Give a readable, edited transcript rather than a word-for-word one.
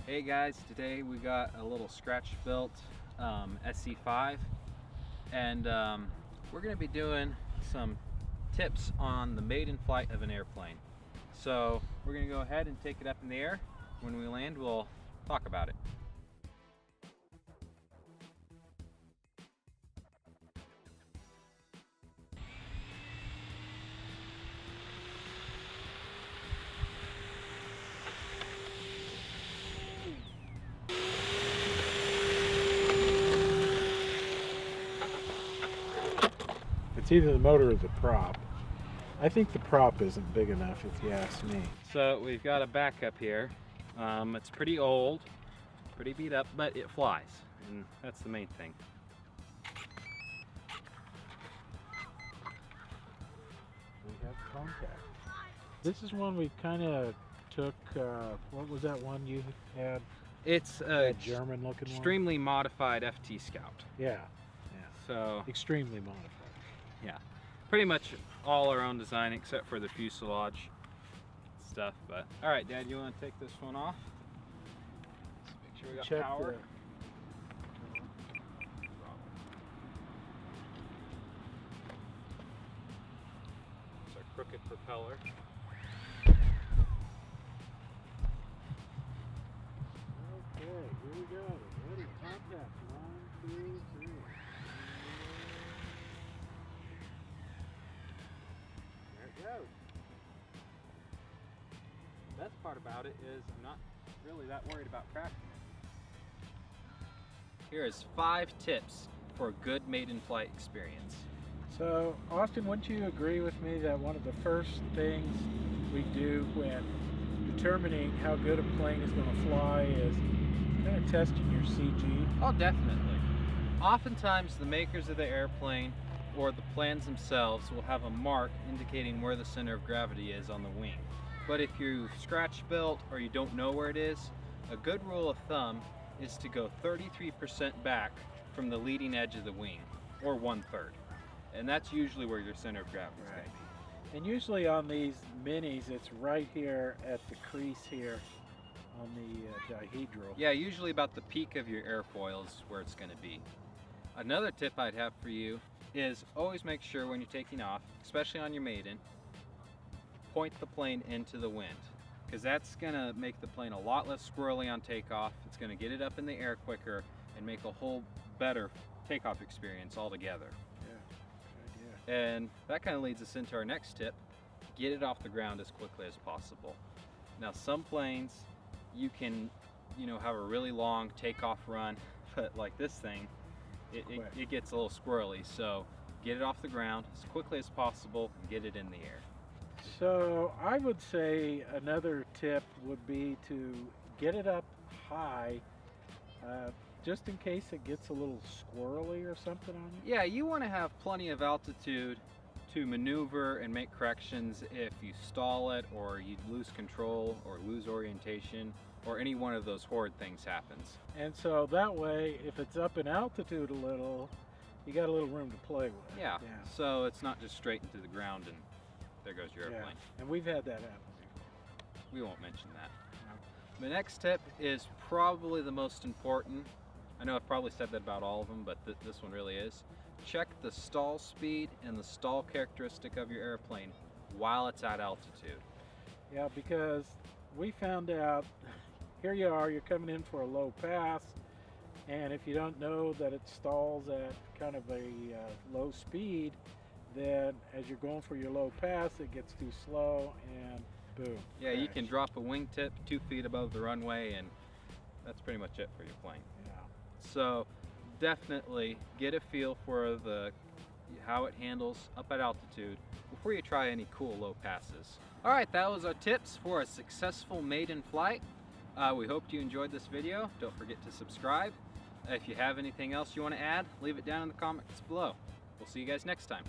Hey guys, today we got a little scratch built SC5 and we're going to be doing some tips on the maiden flight of an airplane. So we're going to go ahead and take it up in the air. When we land, we'll talk about it. It's either the motor or the prop. I think the prop isn't big enough if you ask me. So we've got a backup here. It's pretty old, pretty beat up, but it flies, and that's the main thing. We have contact. This is one we kind of took, what was that one you had? It's a German looking one? Extremely modified FT Scout. Yeah. So extremely modified. Yeah, pretty much all our own design except for the fuselage stuff. But all right, Dad, you want to take this one off? Let's make sure we got power. It's our crooked propeller. Okay, here we go. Ready, contact. 1, 2, 3. Go. The best part about it is I'm not really that worried about crashing it. Here is 5 tips for a good maiden flight experience. So, Austin, wouldn't you agree with me that one of the first things we do when determining how good a plane is going to fly is kind of testing your CG? Oh, definitely. Oftentimes the makers of the airplane or the planes themselves will have a mark indicating where the center of gravity is on the wing. But if you scratch built or you don't know where it is, a good rule of thumb is to go 33% back from the leading edge of the wing, or 1/3. And that's usually where your center of gravity is going to be. And usually on these minis, it's right here at the crease here on the dihedral. Yeah, usually about the peak of your airfoil is where it's going to be. Another tip I'd have for you is always make sure when you're taking off, especially on your maiden, point the plane into the wind, because that's going to make the plane a lot less squirrely on takeoff. It's going to get it up in the air quicker and make a whole better takeoff experience altogether. Yeah, good idea. And that kind of leads us into our next tip: get it off the ground as quickly as possible. Now, some planes you can, have a really long takeoff run, but like this thing, it gets a little squirrely, so get it off the ground as quickly as possible and get it in the air. So I would say another tip would be to get it up high, just in case it gets a little squirrely or something on you. Yeah, you want to have plenty of altitude to maneuver and make corrections if you stall it, or you lose control or lose orientation, or any one of those horrid things happens. And so that way, if it's up in altitude a little, you got a little room to play with. Yeah. So it's not just straight into the ground and there goes your airplane. And we've had that happen before. We won't mention that. No. The next tip is probably the most important. I know I've probably said that about all of them, but this one really is. Check the stall speed and the stall characteristic of your airplane while it's at altitude. Yeah, because we found out, here you are, you're coming in for a low pass, and if you don't know that it stalls at kind of a low speed, then as you're going for your low pass, it gets too slow and boom. Yeah, crash. you can drop a wingtip 2 feet above the runway and that's pretty much it for your plane. Yeah. So definitely get a feel for how it handles up at altitude before you try any cool low passes. All right, that was our tips for a successful maiden flight. We hope you enjoyed this video. Don't forget to subscribe. If you have anything else you want to add, leave it down in the comments below. We'll see you guys next time.